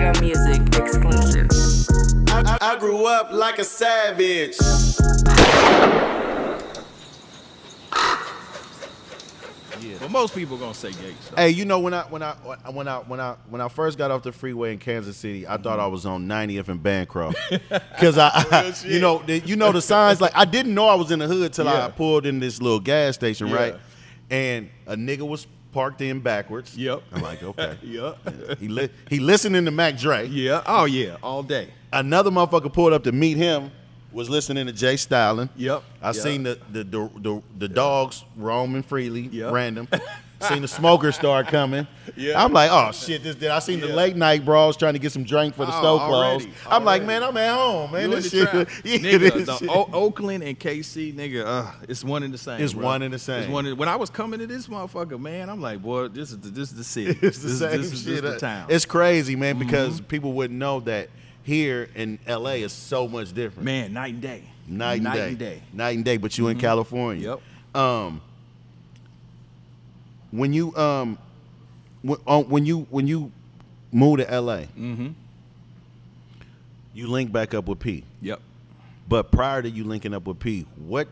Rare Music exclusive. I grew up like a savage. Yeah, but most people gonna say gangsta. Hey, you know when I first got off the freeway in Kansas City, I thought I was on 90th and Bancroft because you know the signs. Like I didn't know I was in the hood till I pulled in this little gas station, right? And a nigga was parked in backwards. Yep. I'm like, okay. Yep. He listening to Mac Dre. Yeah. Oh yeah. All day. Another motherfucker pulled up to meet him. Was listening to Jay Stylin. Yep. I seen the dogs roaming freely, Yep. random. Seen the smokers start coming. Yeah. I'm like, oh shit, this did. I seen the late night brawls trying to get some drink for the stove closed. I'm like, man, I'm at home, man. You This in the shit, trap. yeah, Nigga, this the shit. Oakland and KC, nigga, it's one and the same. It's bro. one and the same. It's one. When I was coming to this motherfucker, man, I'm like, boy, this is the city. It's the same this shit. is the town. It's crazy, man, because people wouldn't know that here in LA is so much different. Man, night and day. Night and day. But you in California. Yep. When you when you move to LA, you link back up with P. Yep. But prior to you linking up with P, what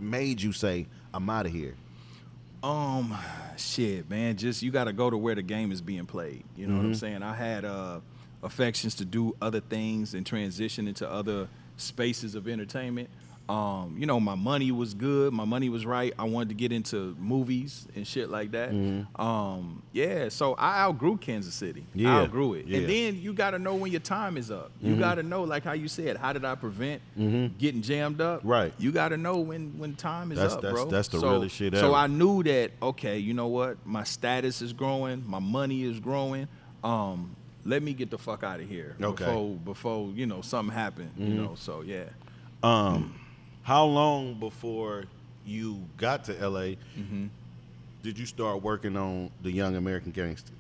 made you say I'm out of here? Shit, man. Just you got to go to where the game is being played. You know what I'm saying? I had affections to do other things and transition into other spaces of entertainment. You know, my money was good. My money was right. I wanted to get into movies and shit like that. Yeah, so I outgrew Kansas City. Yeah. I outgrew it. Yeah. And then you got to know when your time is up. You got to know, like how you said, how did I prevent getting jammed up? Right. You got to know when time is up, bro. That's the realest shit ever. So I knew that, okay, you know what? My status is growing. My money is growing. Let me get the fuck out of here before you know, something happened. You know, so yeah. How long before you got to LA did you start working on the Young American Gangster?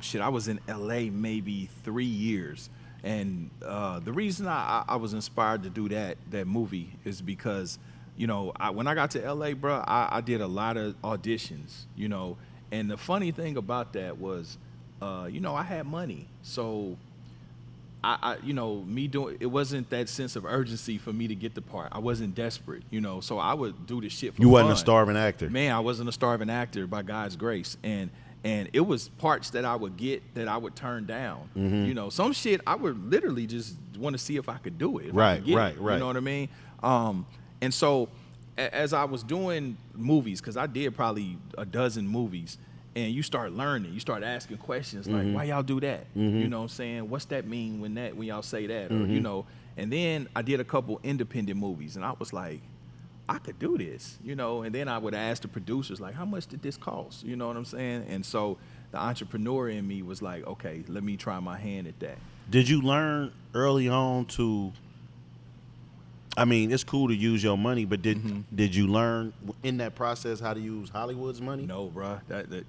Shit, I was in LA maybe 3 years. And the reason I was inspired to do that movie is because, you know, when I got to LA, bro, I did a lot of auditions, you know. And the funny thing about that was, you know, I had money. So I you know, me doing it wasn't that sense of urgency for me to get the part. I wasn't desperate, you know, so I would do the shit for You wasn't fun. a starving actor. Man, I wasn't a starving actor by God's grace. And it was parts that I would get that I would turn down. You know, some shit I would literally just want to see if I could do it. Right. You know what I mean? And so as I was doing movies, because I did probably a dozen movies, and you start learning, you start asking questions like, why y'all do that? You know what I'm saying? What's that mean when y'all say that? Or, you know, and then I did a couple independent movies, and I was like, I could do this, you know, and then I would ask the producers, like, how much did this cost? You know what I'm saying? And so the entrepreneur in me was like, okay, let me try my hand at that. Did you learn early on to, I mean, it's cool to use your money, but did you learn in that process how to use Hollywood's money? No, bro.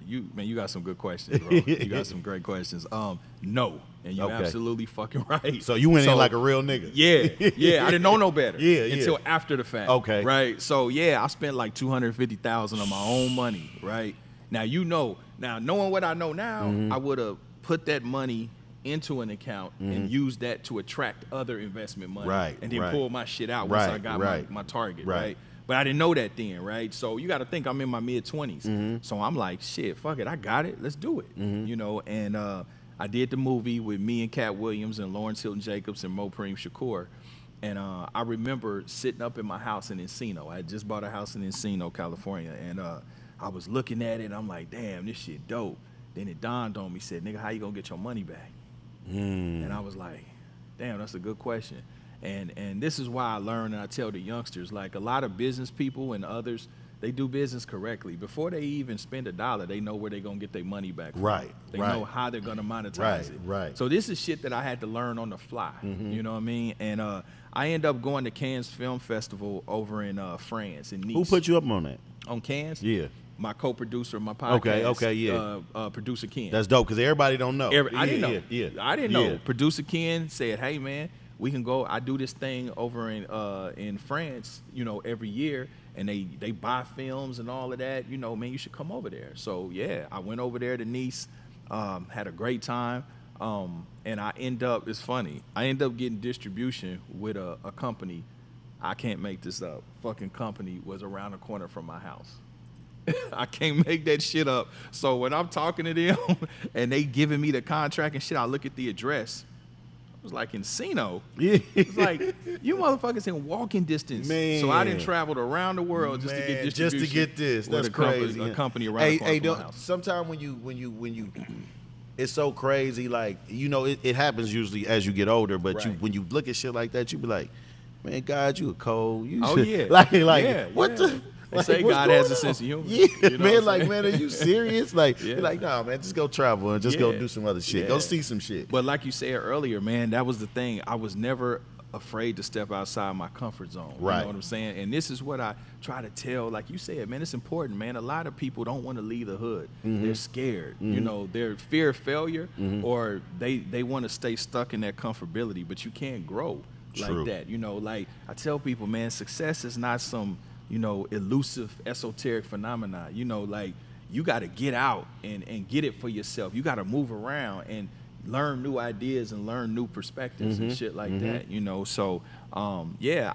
You got some good questions, bro. You got some great questions. No, and you're absolutely fucking right. So you went in like a real nigga. Yeah. I didn't know no better. Yeah. Until after the fact. Okay. Right. So yeah, I spent like $250,000 of my own money. Right. Now knowing what I know now, I would have put that money into an account and use that to attract other investment money. Right. And then pull my shit out once I got my target. Right. But I didn't know that then, right? So you got to think I'm in my mid-20s. So I'm like, shit, fuck it, I got it. Let's do it. You know, and I did the movie with me and Katt Williams and Lawrence Hilton Jacobs and Mopreem Shakur. And I remember sitting up in my house in Encino. I had just bought a house in Encino, California. And I was looking at it, and I'm like, damn, this shit dope. Then it dawned on me, said, nigga, how you gonna get your money back? And I was like, damn, that's a good question. And this is why I learned, and I tell the youngsters, like a lot of business people and others, they do business correctly. Before they even spend a dollar, they know where they're going to get their money back from. They know how they're going to monetize it. Right. So this is shit that I had to learn on the fly. You know what I mean? And I ended up going to Cannes Film Festival over in France, in Nice. Who put you up on that? On Cannes? Yeah. My co-producer of my podcast. Producer Ken. That's dope, because everybody don't know. I didn't know. Yeah. I didn't know. Producer Ken said, hey, man, we can go. I do this thing over in France, you know, every year, and they buy films and all of that. You know, man, you should come over there. So, yeah, I went over there to Nice, had a great time. And I end up, it's funny, I end up getting distribution with a company. I can't make this up. Fucking company was around the corner from my house. I can't make that shit up. So when I'm talking to them and they giving me the contract and shit, I look at the address. It was like Encino. Yeah. It's like, you motherfuckers in walking distance. Man. So I didn't travel around the world just to get distribution. Just to get this. That's with crazy. A company around the corner from my house. Sometimes when you it's so crazy, like, you know, it happens usually as you get older, but Right. when you look at shit like that, you be like, man, God, you a cold. You Oh, should- yeah. like Yeah, what yeah. the They like, say what's God going has a on? sense of humor. Yeah, You know what man, I'm like, saying? man, are you serious? Like, Yeah. you're like, nah, man, just go travel and just go Yeah. do some other shit. Yeah. Go see some shit. But like you said earlier, man, that was the thing. I was never afraid to step outside my comfort zone. You Right. know what I'm saying? And this is what I try to tell, like you said, man, it's important, man. A lot of people don't want to leave the hood. They're scared. You know, they're fear of failure, or they want to stay stuck in that comfortability, but you can't grow True. like that. You know, like I tell people, man, success is not some, you know, elusive, esoteric phenomena. You know, like you got to get out and get it for yourself. You got to move around and learn new ideas and learn new perspectives and shit like that, you know. So, yeah,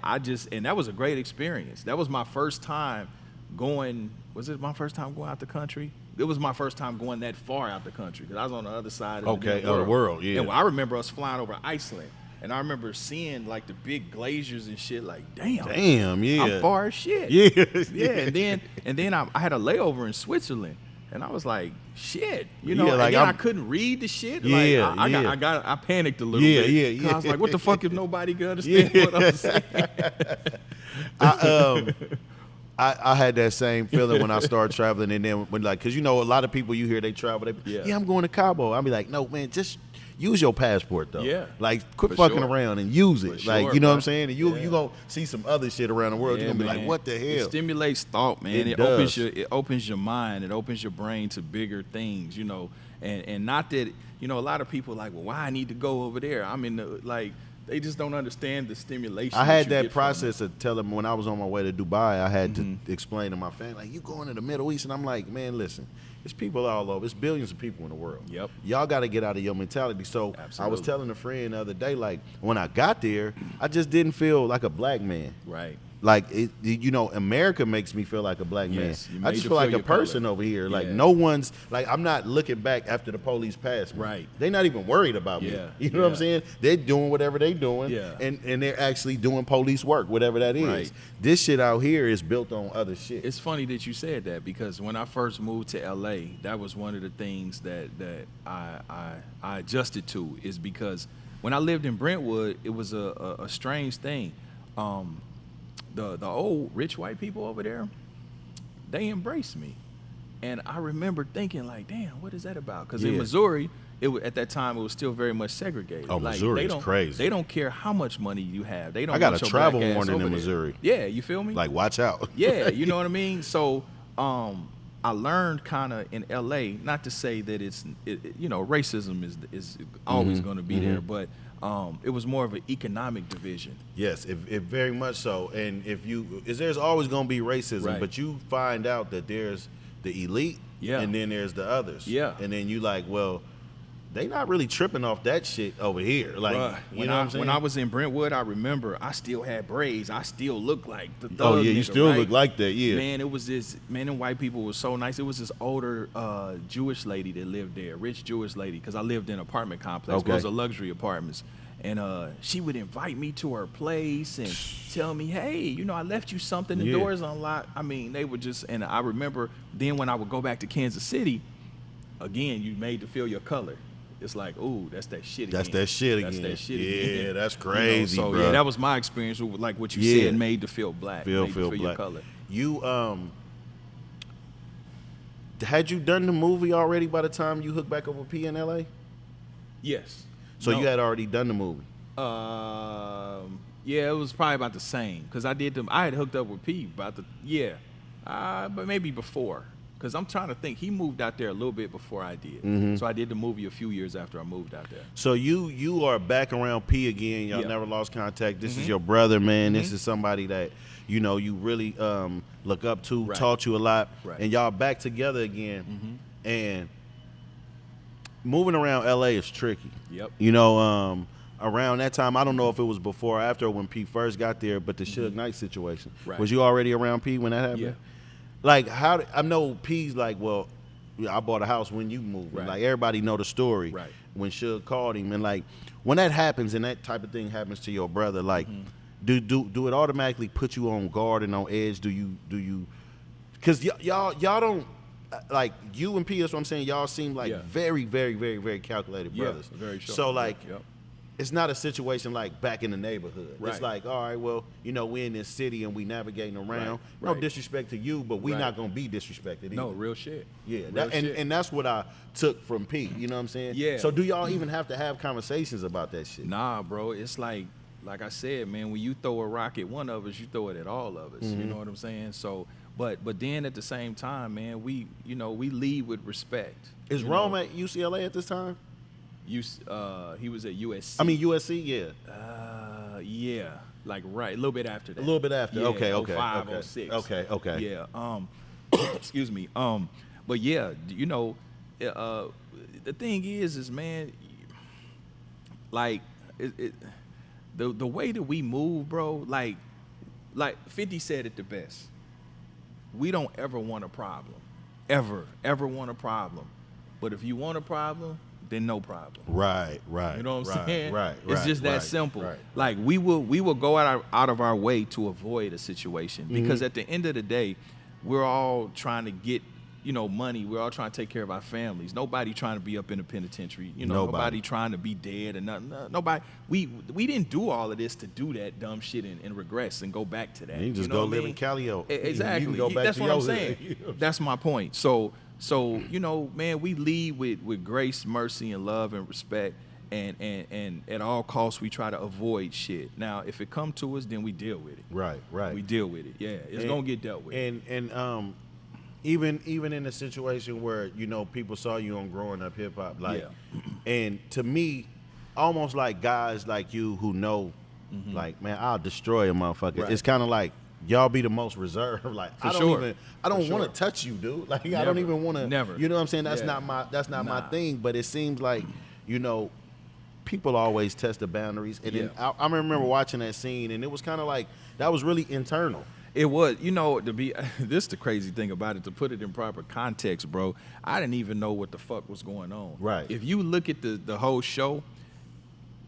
and that was a great experience. That was my first time going, was it my first time going out the country? It was my first time going that far out the country because I was on the other side of Okay, the of the world, yeah. And I remember us flying over Iceland, and I remember seeing like the big glaciers and shit. Like, damn, yeah. I'm far as shit. Yeah. Yeah, and then I had a layover in Switzerland, and I was like, shit, you know. Yeah, like and then I I'm- couldn't read the shit. Yeah, like, yeah. I panicked a little Yeah, bit. yeah, 'Cause I was yeah. like, what the fuck if nobody can understand what I'm saying? I had that same feeling when I started traveling, and then when, like, cause you know a lot of people you hear they travel, they be, Yeah. yeah, I'm going to Cabo. I'll be like, no, man, just use your passport though. Yeah. Like, quit For fucking sure. around and use it. For like, sure, you know what bro. I'm saying? And you gonna see some other shit around the world. Yeah, You're gonna be man. like, what the It hell? stimulates thought, man. It It does. opens your mind. It opens your brain to bigger things, you know. And not that, you know, a lot of people are like, well, why I need to go over there? I mean, like, they just don't understand the stimulation. I had you that get from it. process of telling when I was on my way to Dubai, I had to explain to my family, like, you going to the Middle East? And I'm like, man, listen, it's people all over. It's billions of people in the world. Yep. Y'all got to get out of your mentality. So I was Absolutely. telling a friend the other day, like, when I got there, I just didn't feel like a black man. Right. Like, you know, America makes me feel like a black Yes, you man. I made just to feel like feel a your person color. over here. Like, Yeah. no one's, like, I'm not looking back after the police pass me. Right. They're not even worried about me. Yeah, You know what I'm yeah. saying? They're doing whatever they're doing. Yeah. And they're actually doing police work, whatever that is. Right. This shit out here is built on other shit. It's funny that you said that because when I first moved to LA, that was one of the things that I adjusted to, is because when I lived in Brentwood, it was a strange thing. The old rich white people over there, they embraced me, and I remember thinking like, damn, what is that about? Because in Yeah. Missouri, at that time it was still very much segregated. Oh, Like, Missouri they is don't- crazy. They don't care how much money you have. They don't. I got want a your travel black ass warning over in there. Missouri. Yeah, you feel me? Like, watch out. Yeah, you know what I mean? So I learned kind of in LA, not to say that you know, racism is always going to be there, but it was more of an economic division. Yes, it very much so. And there's always going to be racism, Right. but you find out that there's the elite, Yeah. and then there's the others. Yeah. And then you like, well, they not really tripping off that shit over here. Like, Bruh, you know what I'm saying? when I was in Brentwood, I remember I still had braids. I still looked like the thug Oh, yeah, you nigga, still right? look like that, yeah. Man, it was this, man, and white people were so nice. It was this older Jewish lady that lived there, rich Jewish lady, because I lived in an apartment complex. Okay. It was a luxury apartments. And she would invite me to her place and tell me, hey, you know, I left you something. The Yeah. door's unlocked. I mean, they would just, and I remember then when I would go back to Kansas City, again, you made to feel your color. It's like, ooh, that's that shit again. That's that shit That's again. that shit Yeah, again. that's You know, crazy, so bro. yeah, that was my experience with, like what you Yeah. said, made to feel black. feel made to feel black. your color. You had you done the movie already by the time you hooked back up with P in LA? Yes. So No. you had already done the movie. Yeah, it was probably about the same because I had hooked up with P but maybe before. Because I'm trying to think, he moved out there a little bit before I did. So I did the movie a few years after I moved out there. So you are back around P again. Y'all Yeah. never lost contact. This is your brother, man. This is somebody that you know you really look up to, Right. taught you a lot, Right. and y'all back together again. And moving around LA is tricky. Yep. You know, around that time, I don't know if it was before or after when P first got there, but the Suge Knight situation. Right. Was you already around P when that happened? Yeah. Like, I know P's like, well, yeah, I bought a house when you moved. Right. Like, everybody know the story. Right. When Suge called him. And, like, when that happens and that type of thing happens to your brother, like, do it automatically put you on guard and on edge? Do you because y'all don't, like, you and P, that's what I'm saying, y'all seem like very, very, very, very calculated brothers. Very sure. So, like, Yep. it's not a situation like back in the neighborhood. Right. It's like, all right, well, you know, we're in this city and we navigating around. Right. No disrespect to you, but we not gonna be disrespected either. No, real shit. Yeah, Real shit. and that's what I took from P. You know what I'm saying? Yeah. So do y'all even have to have conversations about that shit? Nah, bro. It's like I said, man, when you throw a rock at one of us, you throw it at all of us. You know what I'm saying? So, but then at the same time, man, we lead with respect. Is Rome at UCLA at this time? He was at USC. I mean USC, yeah. Yeah, like right, a little bit after that. A little bit after. Yeah, Okay. 05, okay. 06. Okay. Yeah. Excuse me. But yeah, you know, the thing is man, like the way that we move, bro, like 50 said it the best. We don't ever want a problem. Ever want a problem. But if you want a problem, then no problem. Right. You know what I'm saying? Right. It's just that simple. Right. Like we will go out of our way to avoid a situation because at the end of the day, we're all trying to get, you know, money. We're all trying to take care of our families. Nobody trying to be up in the penitentiary. You know, nobody trying to be dead or nothing. Nobody. We didn't do all of this to do that dumb shit and regress and go back to that. You just know go what I live mean? in Callio. Exactly. You can go back That's to what I'm your saying. hood. That's my point. So you know, man, we lead with grace, mercy, and love and respect, and at all costs we try to avoid shit. Now, if it come to us, then we deal with it. Right. We deal with it. Yeah, it's gonna get dealt with. And even in a situation where, you know, people saw you on Growing Up Hip Hop, like, and to me, almost like guys like you who know, like, man, I'll destroy a motherfucker. Right. It's kind of like y'all be the most reserved. Like, I don't want to touch you, dude. Like, I don't even want to. Never. You know what I'm saying? That's not my thing. But it seems like, you know, people always test the boundaries. And then I remember watching that scene, and it was kind of like that was really internal. It was, you know, this the crazy thing about it, to put it in proper context, bro, I didn't even know what the fuck was going on. Right. If you look at the whole show,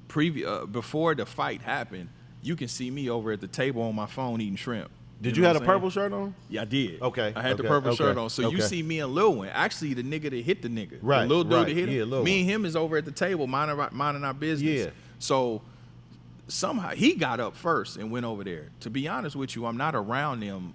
before the fight happened, you can see me over at the table on my phone eating shrimp. Did you have a purple shirt on? Yeah, I did. Okay. I had the purple shirt on. So you see me and Lil Wayne. Actually, the nigga that hit the nigga. Right, The little dude right. that hit him. Yeah, Lil me Wayne. and him is over at the table minding our business. Yeah. So somehow he got up first and went over there. To be honest with you, I'm not around them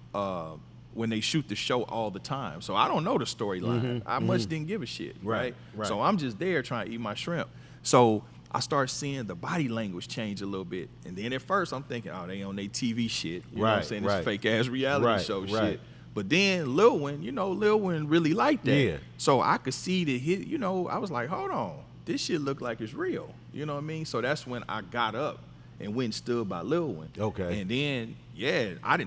when they shoot the show all the time. So I don't know the storyline. I much didn't give a shit. Right. So I'm just there trying to eat my shrimp. So I start seeing the body language change a little bit. And then at first I'm thinking, oh, they on their TV shit. You know what I'm saying? This fake ass reality show shit. But then Lil Wayne, you know, Lil Wayne really liked that. Yeah. So I could see that his, you know, I was like, hold on, this shit look like it's real. You know what I mean? So that's when I got up and went and stood by Lil Wayne. Okay. And then,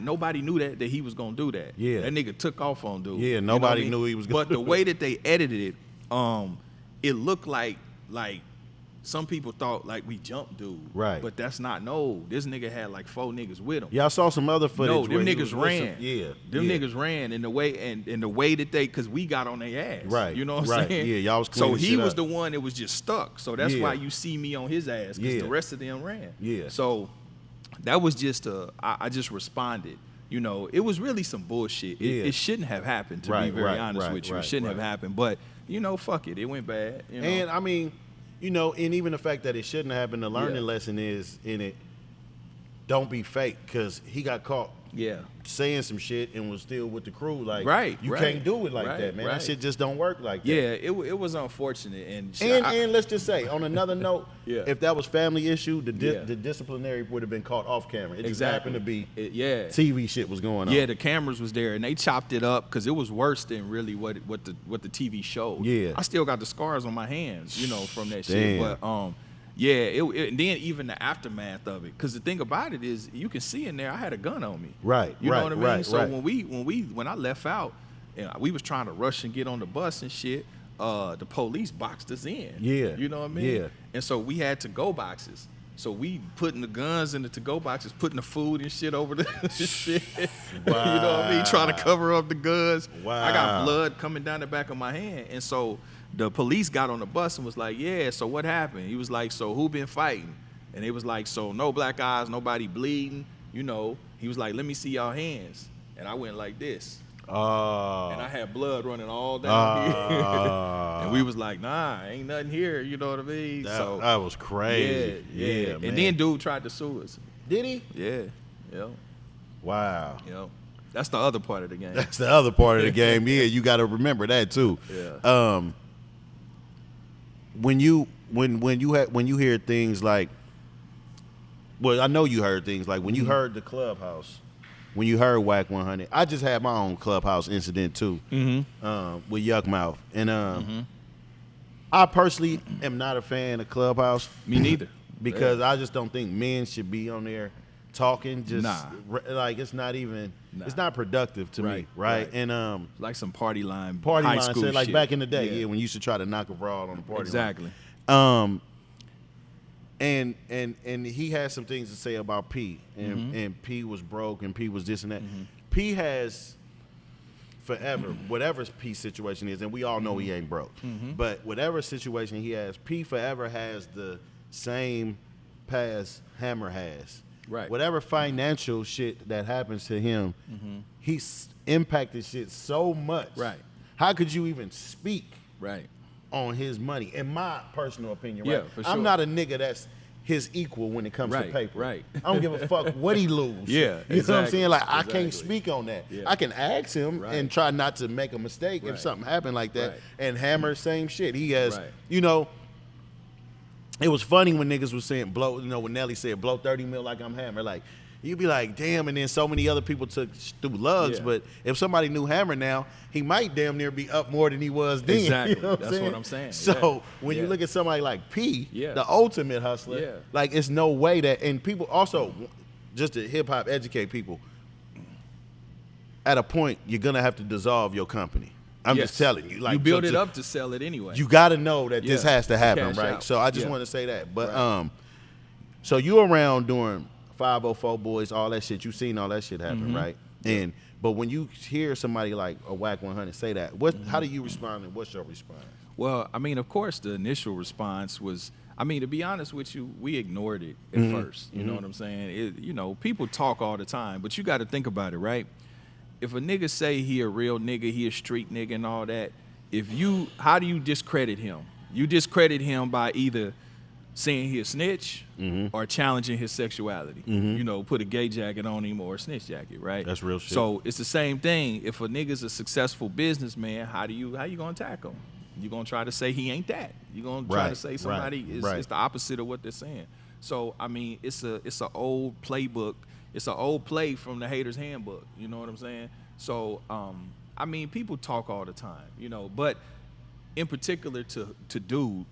nobody knew that he was gonna do that. Yeah. That nigga took off on dude. Yeah, You know what nobody I mean? knew he was gonna But do the way that they edited it, it looked like some people thought like we jumped dude. Right. But that's not, this nigga had like 4 niggas with him. Yeah, I saw some other footage. No, them where he niggas was with ran. Them Niggas ran in the way and the way that cause we got on their ass. Right. You know what I'm saying? Yeah, y'all was So cleaning he shit was up. the one that was just stuck. So that's Yeah. why you see me on his ass, because Yeah. the rest of them ran. Yeah. So that was just I just responded. You know, it was really some bullshit. It shouldn't have happened, to be very honest with you. It shouldn't have happened. But, you know, fuck it. It went bad. You know? And I mean, you know, and even the fact that it shouldn't happen, the learning lesson is in it, don't be fake, because he got caught saying some shit and was still with the crew. Like, you can't do it like that, man. That shit just don't work like that. Yeah, it was unfortunate. And let's just say, on another note, Yeah. if that was family issue, the disciplinary would have been caught off camera. It just happened to be TV shit was going on. Yeah, the cameras was there, and they chopped it up because it was worse than really what the TV showed. Yeah. I still got the scars on my hands, you know, from that Damn. shit. But and then even the aftermath of it, because the thing about it is, you can see in there I had a gun on me. Right. You know what I mean? Right. So when I left out, and we was trying to rush and get on the bus and shit. the police boxed us in. Yeah. You know what I mean? Yeah. And so we had to-go boxes. So we putting the guns in the to-go boxes, putting the food and shit over the shit. Wow. You know what I mean? Trying to cover up the guns. Wow. I got blood coming down the back of my hand. And so the police got on the bus and was like, yeah, so what happened? He was like, so who been fighting? And it was like, so no black eyes, nobody bleeding. You know, he was like, let me see y'all hands. And I went like this. And I had blood running all down here. And we was like, nah, ain't nothing here. You know what I mean? That was crazy. Yeah, man. And then dude tried to sue us. Did he? Yeah. Wow. That's the other part of the game. That's the other part of the game. Yeah, you got to remember that too. Yeah. When you hear things like, well, I know you heard things like when you heard the Clubhouse. When you heard Wack 100, I just had my own Clubhouse incident too, with Yuck Mouth, and I personally am not a fan of Clubhouse. Me neither, because I just don't think men should be on there talking. Just like it's not even, it's not productive to me, right? And like some party line said, like shit. back in the day, when you used to try to knock a broad on the party exactly. line. And he had some things to say about P, and P was broke, and P was this and that. P has forever, whatever P's situation is, and we all know he ain't broke, but whatever situation he has, P forever has the same past Hammer has. Right. Whatever financial shit that happens to him, he's impacted shit so much. Right. How could you even speak? Right. On his money, in my personal opinion, right? Yeah, for sure. I'm not a nigga that's his equal when it comes to paper. Right. I don't give a fuck what he lose. Yeah, you know what I'm saying? Like I exactly. can't speak on that. Yeah. I can ask him Right. and try not to make a mistake if something happened like that. Right. And Hammer, same shit. He has, Right. you know. It was funny when niggas was saying blow. You know when Nelly said blow 30 mil like I'm Hammer. Like you'd be like, damn. And then so many other people took through lugs. Yeah. But if somebody knew Hammer now, he might damn near be up more than he was then. Exactly. You know what That's what I'm saying. So when you look at somebody like P, Yeah. the ultimate hustler, Yeah. like it's no way that. And people also, just to hip hop educate people, at a point you're gonna have to dissolve your company. I'm Yes. just telling you. Like you build it up to sell it anyway. You got to know that this Yeah. has to happen, Cash right? out. So I just Yeah. want to say that. But Right. so you around during 504 Boys, all that shit. You seen all that shit happen, right? And but when you hear somebody like a Wack 100 say that, how do you respond and what's your response? Well, I mean, of course, the initial response was, I mean, to be honest with you, we ignored it at first. You know what I'm saying? You know, people talk all the time, but you got to think about it, right? If a nigga say he a real nigga, he a street nigga and all that, how do you discredit him? You discredit him by either saying he a snitch or challenging his sexuality. You know, put a gay jacket on him or a snitch jacket, right? That's real shit. So it's the same thing. If a nigga's a successful businessman, how you gonna attack him? You gonna try to say he ain't that? You gonna try to say somebody is the opposite of what they're saying? So I mean, it's a old playbook. It's an old play from the Hater's Handbook. You know what I'm saying? So I mean, people talk all the time, you know, but in particular to Dude,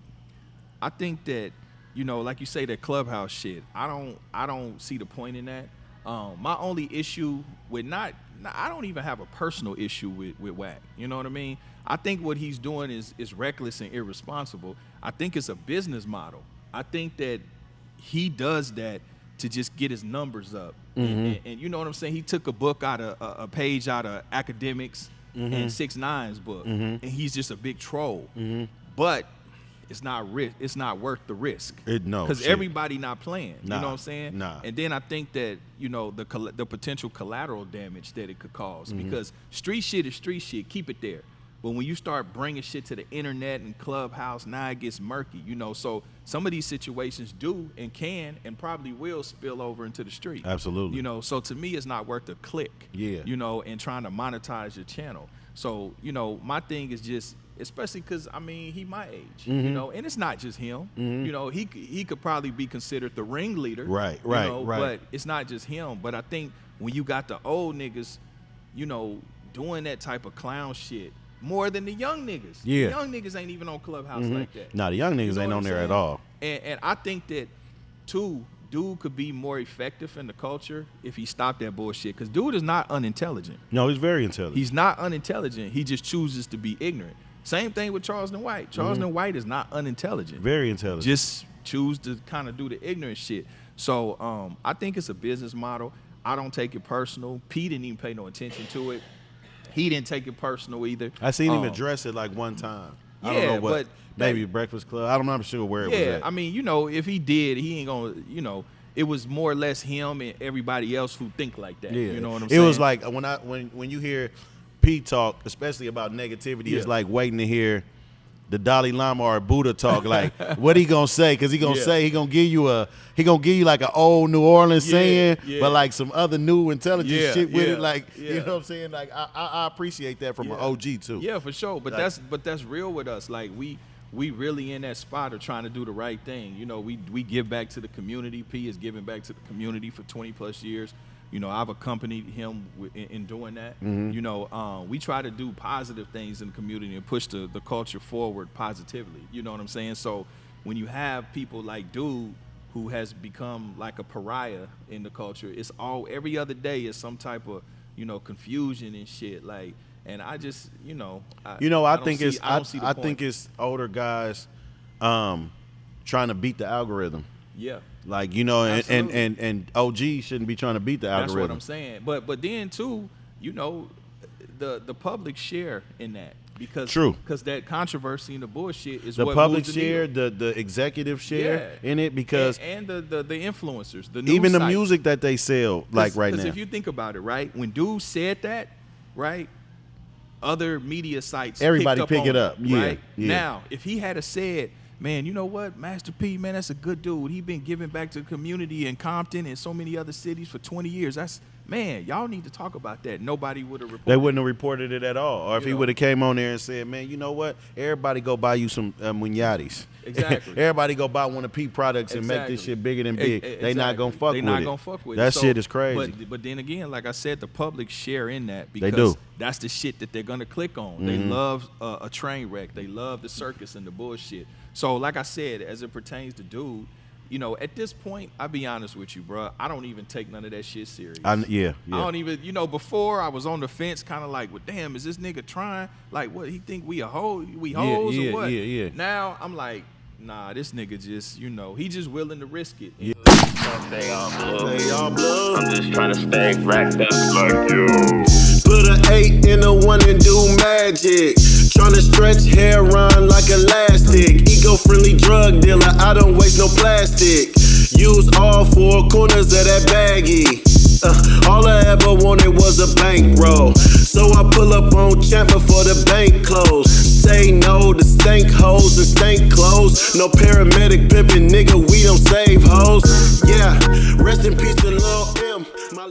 I think that, you know, like you say, that Clubhouse shit, I don't see the point in that. My only issue with I don't even have a personal issue with Wack. You know what I mean? I think what he's doing is reckless and irresponsible. I think it's a business model. I think that he does that to just get his numbers up. And you know what I'm saying? He took a book out of a page out of Academics and 6ix9ine's book, and he's just a big troll. But it's not worth the risk. Because everybody not playing. You know what I'm saying? Nah. And then I think that, you know, the potential collateral damage that it could cause, because street shit is street shit. Keep it there. But when you start bringing shit to the internet and Clubhouse, now it gets murky, you know. So some of these situations do and can and probably will spill over into the street. Absolutely. You know, so to me, it's not worth a click. Yeah. You know, and trying to monetize your channel. So, you know, my thing is just, especially because, I mean, he my age, you know, and it's not just him. You know, he could probably be considered the ringleader. Right. But it's not just him. But I think when you got the old niggas, you know, doing that type of clown shit, more than the young niggas. Yeah. The young niggas ain't even on Clubhouse like that. Nah, the young niggas You know ain't what on I'm there at saying? all. And I think that, too, Dude could be more effective in the culture if he stopped that bullshit. Because Dude is not unintelligent. No, he's very intelligent. He's not unintelligent. He just chooses to be ignorant. Same thing with Charleston White. Charleston White is not unintelligent. Very intelligent. Just choose to kind of do the ignorant shit. So I think it's a business model. I don't take it personal. P didn't even pay no attention to it. He didn't take it personal either. I seen him address it like one time. I don't know what, maybe Breakfast Club. I'm not sure where it was at. I mean, you know, if he did, he ain't gonna, you know, it was more or less him and everybody else who think like that. Yeah. You know what I'm saying? It was like when you hear P talk, especially about negativity, it's like waiting to hear the Dalai Lama or Buddha talk. Like, what he gonna say? Because he gonna say he gonna give you like an old New Orleans saying, but like some other new intelligent shit with it. Like, you know what I'm saying? Like, I appreciate that from an OG too. Yeah, for sure. But like, that's real with us. Like we really in that spot of trying to do the right thing. You know, we give back to the community. P is giving back to the community for 20 plus years. You know, I've accompanied him in doing that. You know, we try to do positive things in the community and push the culture forward positively. You know what I'm saying? So when you have people like Dude, who has become like a pariah in the culture, it's every other day is some type of, you know, confusion and shit. Like, and I just, you know, I think it's older guys trying to beat the algorithm. Yeah. Like, you know, and OG shouldn't be trying to beat the algorithm. That's what I'm saying. But then too, you know, the public share in that because that controversy and the bullshit is the what public moves share, the executive share in it because and the influencers, the news even the sites. music that they sell like right now. Because if you think about it, right, when Dude said that, right, other media sites everybody pick it up. Right? Yeah. Now, if he had said, man, you know what? Master P, man, that's a good dude. He been giving back to the community in Compton and so many other cities for 20 years. That's, man, y'all need to talk about that. Nobody would have reported it. They wouldn't have reported it at all. Or if he would have came on there and said, man, you know what? Everybody go buy you some Munyatis. Exactly. Everybody go buy one of P products and make this shit bigger than big. They not going to fuck with it. They not going to fuck with it. That shit is crazy. But then again, like I said, the public share in that because that's the shit that they're going to click on. They love a train wreck. They love the circus and the bullshit. So like I said, as it pertains to Dude, you know, at this point, I'll be honest with you, bro. I don't even take none of that shit serious. I don't even, you know, before I was on the fence, kind of like, well, damn, is this nigga trying? Like, what, he think we hoes or what? Yeah. Now, I'm like, nah, this nigga just, you know, he just willing to risk it. Stay on blue. I'm just trying to stay racked up like you. Put an 8 in a 1 and do magic. Tryna stretch hair on like elastic. Eco-friendly drug dealer, I don't waste no plastic. Use all 4 corners of that baggie. All I ever wanted was a bankroll. So I pull up on Champ before the bank close. Say no to stank hoes and stank clothes. No paramedic pimpin', nigga, we don't save hoes. Yeah, rest in peace to Lil' M. My